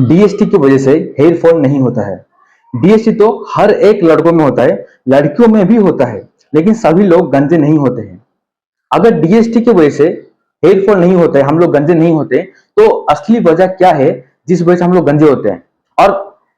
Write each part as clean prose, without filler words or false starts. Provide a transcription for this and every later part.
DST की वजह से हेयर फॉल नहीं होता है। डीएसटी तो हर एक लड़कों में होता है, लड़कियों में भी होता है, लेकिन सभी लोग गंजे नहीं होते हैं। अगर डीएसटी की वजह से हेयर फॉल नहीं होता है, हम लोग गंजे नहीं होते, तो असली वजह क्या है जिस वजह से हम लोग गंजे होते हैं, और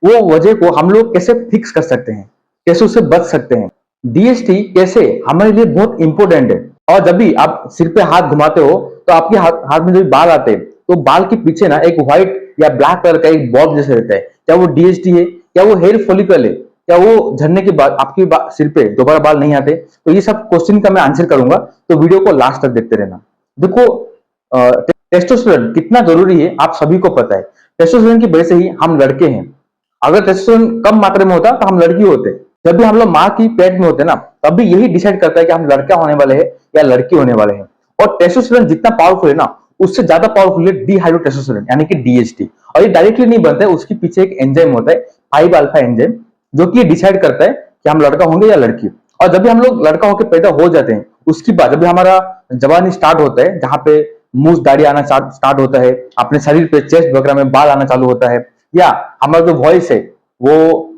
वो वजह को हम लोग कैसे फिक्स कर सकते हैं, कैसे उससे बच सकते हैं। डीएसटी कैसे हमारे लिए बहुत इंपॉर्टेंट है। और जब भी आप सिर पे हाथ घुमाते हो तो आपके हाथ में जब बाल आते हैं तो बाल के पीछे ना एक व्हाइट या ब्लैक कलर का एक बॉब जैसे रहता है। क्या वो डीएसटी है, क्या वो हेयर फॉलिकल है, क्या वो झड़ने के बाद आपके सिर पे दोबारा बाल नहीं आते? तो ये सब क्वेश्चन का मैं आंसर करूंगा, तो वीडियो को लास्ट तक देखते रहना। देखो, टेस्टोस्टेरोन कितना जरूरी है आप सभी को पता है। टेस्टोस्टेरोन की वजह से ही हम लड़के हैं। अगर टेस्टोस्टेरोन कम मात्रा में होता तो हम लड़की होते। जब भी हम लोग माँ की पेट में होते ना, तब भी यही डिसाइड करता है कि हम लड़का होने वाले हैं या लड़की होने वाले हैं। और टेस्टोस्टेरोन जितना पावरफुल है ना, उससे ज्यादा पावरफुल है डिहाइड्रोटेस्टोस्टेरोन यानी कि डीएचटी। और ये डायरेक्टली नहीं बनता है, उसके पीछे एक एंजाइम होता है 5 अल्फा एंजाइम, जो कि डिसाइड करता है कि हम लड़का होंगे या लड़की। और जब भी हम लोग लड़का होकर पैदा हो जाते हैं, उसके बाद जब भी हमारा जवानी स्टार्ट होता है, जहां पे मूछ दाढ़ी आना स्टार्ट होता है, अपने शरीर पे चेस्ट वगैरह में बाल आना चालू होता है, या हमारा जो वॉइस है वो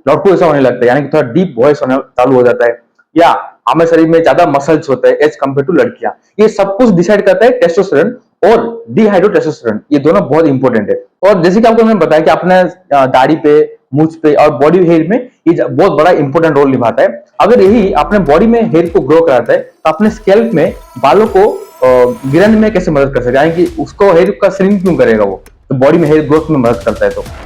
लड़कों जैसा होने लगता है, यानी कि थोड़ा डीप वॉइस होना चालू हो जाता है, या हमारे शरीर में ज्यादा मसल्स होते हैं एज कम्पेयर टू लड़कियां। ये सब कुछ डिसाइड करता है टेस्टोस्टेरोन और डिहाइड्रोटेस्टोस्टेरोन। ये दोनों बहुत इंपॉर्टेंट है। और जैसे कि आपको मैंने बताया कि अपने दाढ़ी पे, मूछ पे और बॉडी हेयर में ये बहुत बड़ा इंपॉर्टेंट रोल निभाता है। अगर यही अपने बॉडी में हेयर को ग्रो कराता है, तो अपने स्कैल्प में बालों को गिरने में कैसे मदद कर सकता है, यानी कि उसको हेयर का श्रिंक क्यों करेगा वो, तो बॉडी में हेयर ग्रोथ में मदद करता है।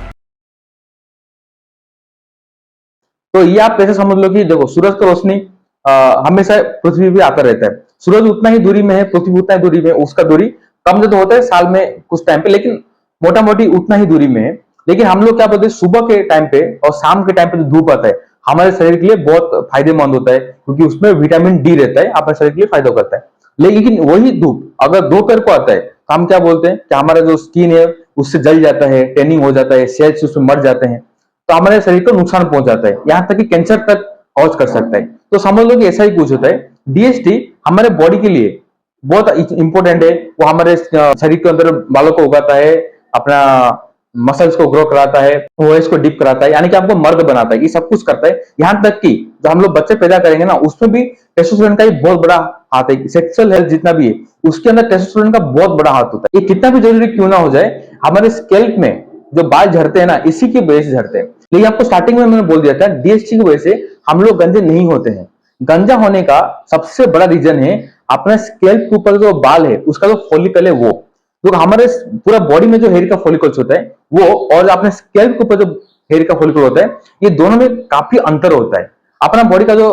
तो ये आप कैसे समझ लो कि देखो, सूरज का रोशनी हमेशा पृथ्वी पे आता रहता है। सूरज उतना ही दूरी में है, पृथ्वी उतना ही दूरी में, उसका दूरी कम तो होता है साल में कुछ टाइम पे, लेकिन मोटा मोटी उतना ही दूरी में है। लेकिन हम लोग क्या बोलते हैं, सुबह के टाइम पे और शाम के टाइम पे जो धूप आता है, हमारे शरीर के लिए बहुत फायदेमंद होता है, क्योंकि उसमें विटामिन डी रहता है, अपने शरीर के लिए फायदा करता है। लेकिन वही धूप अगर दोपहर को आता है, तो हम क्या बोलते हैं कि हमारा जो स्किन है उससे जल जाता है, टैनिंग हो जाता है, सेल्स उसमें मर जाते हैं, तो हमारे शरीर को नुकसान पहुंच जाता है, यहां तक कि कैंसर तक कॉज कर सकता है। तो समझ लो कि ऐसा ही कुछ होता है। डीएसटी हमारे बॉडी के लिए बहुत इंपॉर्टेंट है। वो हमारे शरीर के अंदर बालों को उगाता है, अपना मसल्स को ग्रो कराता है, वॉइस को डीप कराता है, यानी कि आपको मर्द बनाता है। ये सब कुछ करता है। यहां तक कि जो हम लोग बच्चे पैदा करेंगे ना, उसमें भी टेस्टोस्टेरोन का एक बहुत बड़ा हाथ है। सेक्सुअल हेल्थ जितना भी है, उसके अंदर टेस्टोस्टेरोन का बहुत बड़ा हाथ होता है। ये कितना भी जरूरी क्यों ना हो जाए, हमारे स्कैल्प में जो बाल झड़ते हैं ना, इसी की वजह से झड़ते हैं। लेकिन आपको स्टार्टिंग में मैंने बोल दिया था, डीएसटी की वजह से हम लोग गंजे नहीं होते हैं। गंजा होने का सबसे बड़ा रीजन है अपना स्कैल्प के ऊपर जो बाल है, उसका जो फॉलिकल है वो। तो हमारे पूरा बॉडी में जो हेयर का फॉलिकल्स होता है वो, और अपने स्कैल्प के ऊपर जो हेयर का फॉलिकल होता है, ये दोनों में काफी अंतर होता है। अपना बॉडी का जो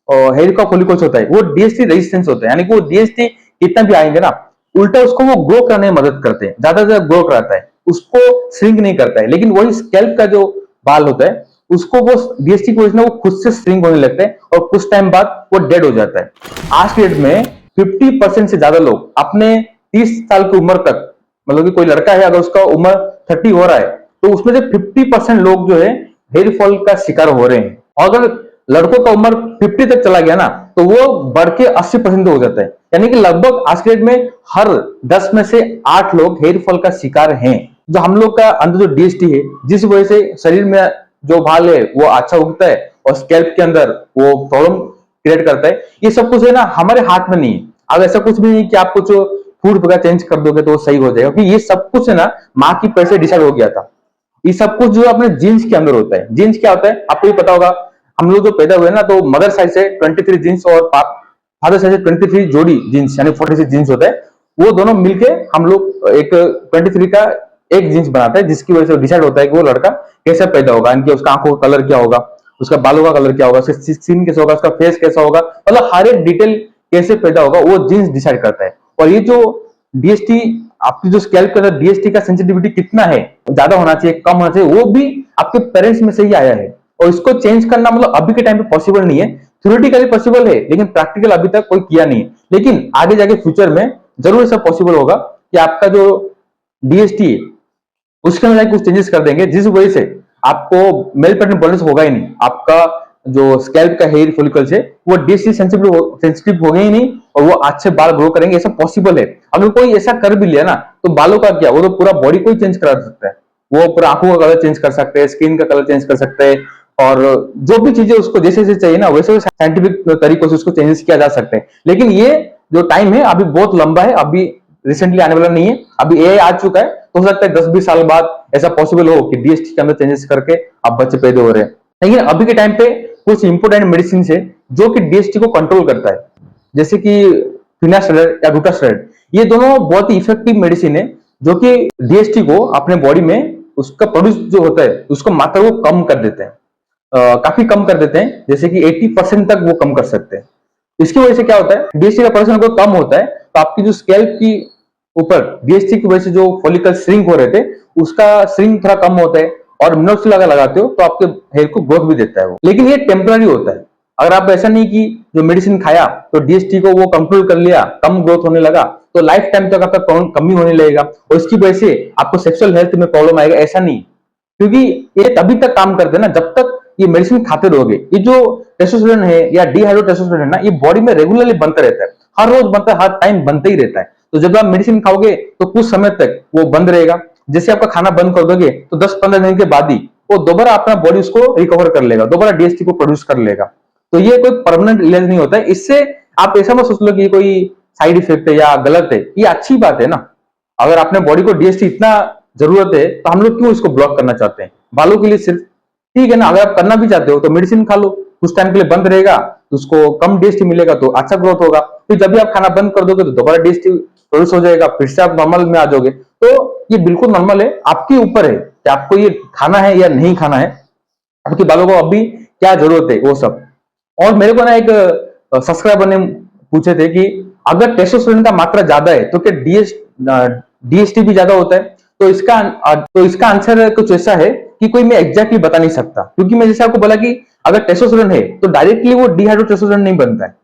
हेयर का फॉलिकल्स होता है वो डीएसटी रेजिस्टेंस होता है, यानी कि वो डीएसटी कितना भी आएंगे ना, उल्टा उसको वो ग्रो करने में मदद करते हैं, ज्यादा से ज्यादा ग्रो कराता है, उसको श्रिंक नहीं करता है। लेकिन वही स्कैल्प का जो बाल होता है, उसको वो डीएसटी की वजह से वो खुद से श्रिंक होने लगता है, और कुछ टाइम बाद वो डेड हो जाता है। आज के डेट में 50% से ज्यादा लोग अपने 30 साल की उम्र तक, मतलब कि कोई लड़का है अगर उसका उम्र 30 हो रहा है, तो उसमें से 50% लोग जो है हेयर फॉल का शिकार हो रहे हैं। और अगर लड़कों का उम्र 50 तक चला गया ना, तो वो बढ़ के 80% हो जाता है। यानी कि लगभग आज के डेट में हर 10 में से 8 लोग हेयर फॉल का शिकार हैं। जो हम लोग का अंदर जो डीएसटी है, जिस वजह से शरीर में जो बाल है वो अच्छा उगता है, और स्कैल्प के अंदर वो प्रॉब्लम क्रिएट करता है, ये सब कुछ है ना हमारे हाथ में नहीं है। अब ऐसा कुछ भी नहीं कि आप कुछ फूड वगैरह चेंज कर दोगे तो सही हो जाएगा, क्योंकि ये सब कुछ है ना माँ की पेट से डिसाइड हो गया था। ये सब कुछ जो अपने जीन्स के अंदर होता है। जीन्स क्या होता है आपको भी पता होगा। हम लोग जो पैदा हुए ना, तो मदर साइड से 23 जीन्स और फादर साइड से 23 जोड़ी जीन्स, यानी 46 जीन्स होता है। वो दोनों मिलके हम लोग एक 23 का एक जीन्स बनाता है, जिसकी वजह से डिसाइड होता है कि वो लड़का कैसे पैदा होगा, यानी कि उसका आंखों का कलर क्या होगा, उसका बालों का कलर क्या होगा, उसका स्किन कैसा होगा, उसका फेस कैसा होगा, मतलब हर एक डिटेल कैसे पैदा होगा वो जीन्स डिसाइड करता है। और ये जो डीएसटी, आपकी जो स्कैल्प के अंदर डीएसटी का सेंसिटिविटी कितना है, ज्यादा होना चाहिए, कम होना चाहिए, वो भी आपके पेरेंट्स में से ही आया है। और इसको चेंज करना मतलब अभी के टाइम पे पॉसिबल नहीं है। थ्योरेटिकली पॉसिबल है, लेकिन प्रैक्टिकल अभी तक कोई किया नहीं है। लेकिन आगे जाके फ्यूचर में जरूर ऐसा पॉसिबल होगा कि आपका जो डीएसटी है उसके अंदर कुछ चेंजेस कर देंगे, जिस वजह से आपको मेल पैटर्न बॉल्डनेस होगा ही नहीं। आपका जो स्कैल्प का हेयर फॉलिकल्स है वो डीएसटी सेंसिटिव हो गए ही नहीं, और वो अच्छे बाल ग्रो करेंगे। ऐसा पॉसिबल है। अगर कोई ऐसा कर भी लिया ना, तो बालों का क्या, वो तो पूरा बॉडी को ही चेंज करा सकता है। वो पूरा आंखों का कलर चेंज कर सकते हैं, स्किन का कलर चेंज कर सकते हैं, और जो भी चीजें उसको जैसे जैसे चाहिए ना वैसे वैसे साइंटिफिक तरीकों से उसको चेंजेस किया जा सकते हैं। लेकिन ये जो टाइम है अभी बहुत लंबा है, अभी रिसेंटली आने वाला नहीं है। अभी एआई आ चुका है, तो हो सकता है 10-20 साल बाद ऐसा पॉसिबल हो कि डीएसटी के अंदर चेंजेस करके अब बच्चे पैदा हो रहे हैं। लेकिन अभी के टाइम पे कुछ इंपोर्टेंट मेडिसिन है जो कि डीएसटी को कंट्रोल करता है, जैसे कि फिनास्टेराइड या ग्लूटास्टेराइड। ये दोनों बहुत ही इफेक्टिव मेडिसिन है जो कि डीएसटी को अपने बॉडी में उसका प्रोड्यूस जो होता है उसको मात्रा को कम कर देते हैं, काफी कम कर देते हैं, जैसे कि 80% तक वो कम कर सकते हैं। इसकी वजह से क्या होता है, डीएसटी का प्रोडक्शन अगर कम होता है तो आपकी जो स्कैल्प की ऊपर डीएसटी की वजह से जो फॉलिकल श्रिंक हो रहे थे उसका श्रिंक थोड़ा कम होता है, और मिनोक्सिल अगर लगाते हो तो आपके हेयर को ग्रोथ भी देता है वो। लेकिन ये टेम्पररी होता है। अगर आप ऐसा नहीं कि जो मेडिसिन खाया तो डीएसटी को वो कंट्रोल कर लिया, कम ग्रोथ होने लगा तो लाइफ टाइम तक आपका कमी होने लगेगा और इसकी वजह से आपको सेक्सुअल हेल्थ में प्रॉब्लम आएगा, ऐसा नहीं। क्योंकि ये तभी तक काम करते हैं ना जब तक ये मेडिसिन खाते रहोगे। ये जो टेस्टोस्टेरोन है या डिहाइड्रो टेस्टोस्टेरोन है ना, ये बॉडी में रेगुलरली बनता रहता है, हर रोज बनता है, हर टाइम बनता ही रहता है। तो जब आप मेडिसिन खाओगे तो कुछ समय तक वो बंद रहेगा। जैसे आपका खाना बंद कर दोगे तो 10-15 दिन के बाद ही वो दोबारा अपना बॉडी उसको रिकवर कर लेगा, दोबारा डीएसटी को प्रोड्यूस कर लेगा। तो ये कोई परमानेंट इलाज नहीं होता है। इससे आप ऐसा मत सोच लो कि कोई साइड इफेक्ट है या गलत है, ये अच्छी बात है ना। अगर अपने बॉडी को डीएसटी इतना जरूरत है तो हम लोग क्यों इसको ब्लॉक करना चाहते हैं बालों के लिए सिर्फ? ठीक है ना, अगर आप करना भी चाहते हो तो मेडिसिन खा लो, कुछ टाइम के लिए बंद रहेगा तो उसको कम डीएसटी मिलेगा तो अच्छा ग्रोथ होगा। फिर जब भी आप खाना बंद कर दोगे तो दोबारा डीएसटी प्रोड्यूस हो जाएगा, फिर से आप नॉर्मल में आ जाओगे। तो ये बिल्कुल नॉर्मल है, आपके ऊपर है कि आपको ये खाना है या नहीं खाना है, आपके बालों को अभी क्या जरूरत है वो सब। और मेरे को ना एक सब्सक्राइबर ने पूछे थे कि अगर टेस्टोस्टेरोन का मात्रा ज्यादा है तो क्या डीएसटी भी ज्यादा होता है? तो इसका आंसर कुछ ऐसा है कि कोई मैं एग्जैक्टली बता नहीं सकता, क्योंकि मैं जैसे आपको बोला कि अगर टेस्टोस्टेरोन है तो डायरेक्टली वो डिहाइड्रो टेस्टोस्टेरोन नहीं बनता है,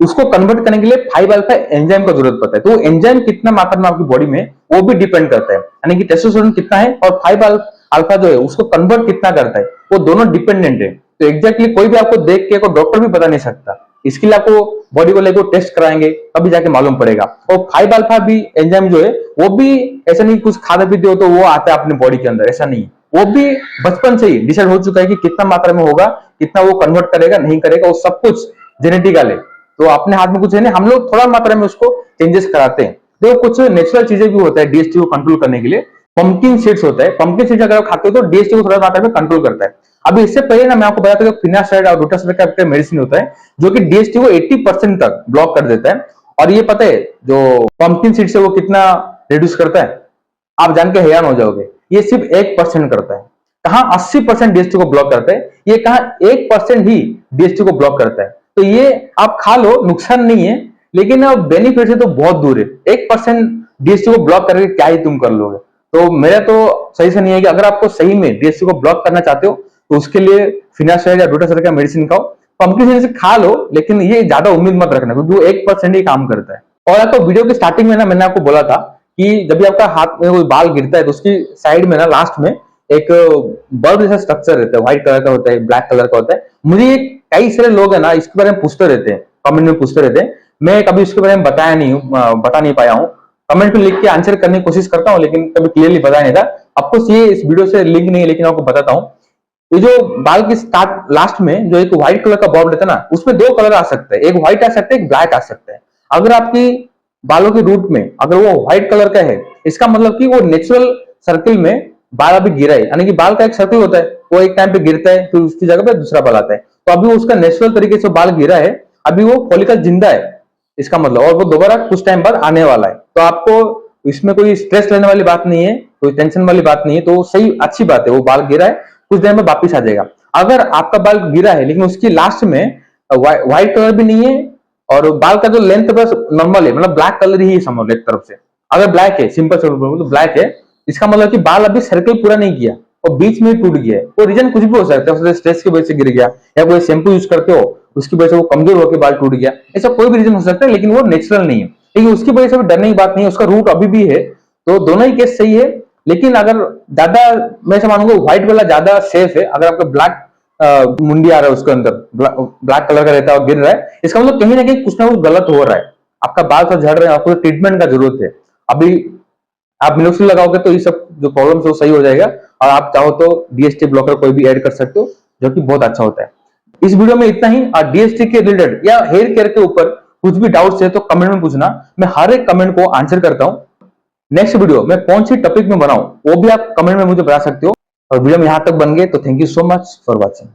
उसको कन्वर्ट करने के लिए 5 अल्फा एंजाइम का जरूरत पड़ता है। तो एंजाइम कितना मात्रा में आपकी बॉडी में वो भी डिपेंड करता है, यानी कि टेस्टोस्टेरोन कितना है और 5 अल्फा जो है उसको कन्वर्ट कितना करता है, वो दोनों डिपेंडेंट है। तो एग्जैक्टली कोई भी आपको देख के कोई डॉक्टर भी बता नहीं सकता, इसके लिए आपको बॉडी को लेकर टेस्ट कराएंगे तभी जाके मालूम पड़ेगा। और 5 अल्फा भी एंजाइम जो है वो भी ऐसा नहीं कुछ खाते पीते हो तो वो आता है अपने बॉडी के अंदर, ऐसा नहीं। वो भी बचपन से ही डिसाइड हो चुका है कि कितना मात्रा में होगा, कितना वो कन्वर्ट करेगा नहीं करेगा, वो सब कुछ जेनेटिकल है। तो अपने हाथ में कुछ है नहीं, हम लोग थोड़ा मात्रा में उसको चेंजेस कराते हैं। देखो कुछ नेचुरल चीजें भी होता है डीएसटी को कंट्रोल करने के लिए। पंपकिन सीड्स होता है, पंपकिन सीड्स अगर आप खाते हो तो डीएसटी को थोड़ा मात्रा में कंट्रोल करता है। अभी इससे पहले ना मैं आपको बताया था कि फिनास्टेराइड और ग्लूटास्टेराइड का मेडिसिन होता है जो कि डीएसटी को 80% तक ब्लॉक कर देता है। और ये पता है जो पंपकिन सीड से वो कितना रिड्यूस करता है? आप जान के हैरान हो जाओगे, ये सिर्फ 1% करता है। कहां 80% डीएसटी को ब्लॉक करता है, ये कहां 1% ही डीएसटी को ब्लॉक करता है। तो ये आप खा लो, नुकसान नहीं है, लेकिन बेनिफिट से तो बहुत दूर है। 1% डीएसटी को ब्लॉक करके क्या ही तुम कर लोगे? तो मेरा तो सही से नहीं है कि अगर आपको सही में डीएसटी को ब्लॉक करना चाहते हो तो उसके लिए फिनास्टेराइड या ग्लूटास्टेराइड का मेडिसिन खाओ। पंपकिन सीड से खा लो, लेकिन ये ज्यादा उम्मीद मत रखना क्योंकि वो 1% ही काम करता है। और आपको वीडियो की स्टार्टिंग में ना मैंने आपको बोला था कि जब भी आपका हाथ में कोई बाल गिरता है तो उसकी साइड में ना लास्ट में एक बल्ब जैसा स्ट्रक्चर रहता है, व्हाइट कलर का होता है, ब्लैक कलर का होता है। मुझे कई सारे लोग है ना इसके बारे में पूछते रहते हैं, कमेंट में पूछते रहते हैं। मैं कभी इसके बारे में बता नहीं पाया हूँ। कमेंट में लिख के आंसर करने की कोशिश करता हूँ लेकिन कभी क्लियरली बताया नहीं था। आपको ये इस वीडियो से लिंक नहीं है लेकिन आपको बताता हूँ। ये जो बाल की स्टार्ट लास्ट में जो एक व्हाइट कलर का बॉब रहता है ना, उसमें 2 कलर आ सकते हैं, एक व्हाइट आ सकता है, एक ब्लैक आ सकता है। अगर आपकी बालों के रूट में अगर वो व्हाइट कलर का है, इसका मतलब कि वो नेचुरल सर्किल में बाल अभी गिरा है, यानी कि बाल का एक सर्किल होता है, वो एक टाइम पे गिरता है फिर उसकी जगह पे दूसरा बाल आता है। तो अभी उसका नेचुरल तरीके से बाल गिरा है, अभी वो फॉलिकल जिंदा है इसका मतलब, और वो दोबारा कुछ टाइम बाद आने वाला है। तो आपको इसमें कोई स्ट्रेस लेने वाली बात नहीं है, कोई टेंशन वाली बात नहीं है। तो सही अच्छी बात है, वो बाल गिरा है, कुछ देर में वापिस आ जाएगा। अगर आपका बाल गिरा है लेकिन उसकी लास्ट में व्हाइट कलर भी नहीं है और बाल का जो लेंथ बस नॉर्मल है, मतलब ब्लैक कलर ही समझ लो एक तरफ से। अगर ब्लैक है, सिंपल से तो ब्लैक है, इसका मतलब कि बाल अभी सर्कल पूरा नहीं किया और बीच में टूट गया है। वो रीजन कुछ भी हो सकता है, स्ट्रेस की वजह से गिर गया या कोई शैम्पू यूज करते हो उसकी वजह से वो कमजोर होकर बाल टूट गया, ऐसा कोई भी रीजन हो सकता है, लेकिन वो नेचुरल नहीं है। लेकिन उसकी वजह से भी डरने की बात नहीं है, उसका रूट अभी भी है। तो दोनों ही केस सही है, लेकिन अगर ज्यादा मैं ऐसा मानूंगा व्हाइट वाला ज्यादा सेफ है। अगर आपका ब्लैक मुंडी आ रहा है उसके अंदर ब्लैक कलर का रहता है और गिर रहा है, इसका मतलब कहीं ना कहीं कुछ ना कुछ गलत हो रहा है, आपका बाल सब झड़ रहे हैं, आपको ट्रीटमेंट का जरूरत है। अभी आप मिनोक्सिल लगाओगे तो ये सब जो प्रॉब्लम है वो सही हो जाएगा। और आप चाहो तो डीएसटी ब्लॉकर कोई भी ऐड कर सकते हो, जो कि बहुत अच्छा होता है। इस वीडियो में इतना ही। और डीएसटी के रिलेटेड या हेयर केयर के ऊपर कुछ भी डाउट्स है तो कमेंट में पूछना, मैं हर एक कमेंट को आंसर करता हूं। नेक्स्ट वीडियो मैं कौन सी टॉपिक में बनाऊं वो भी आप कमेंट में मुझे बता सकते हो। और वीडियो में यहां तक बन गए तो thank you so much for watching.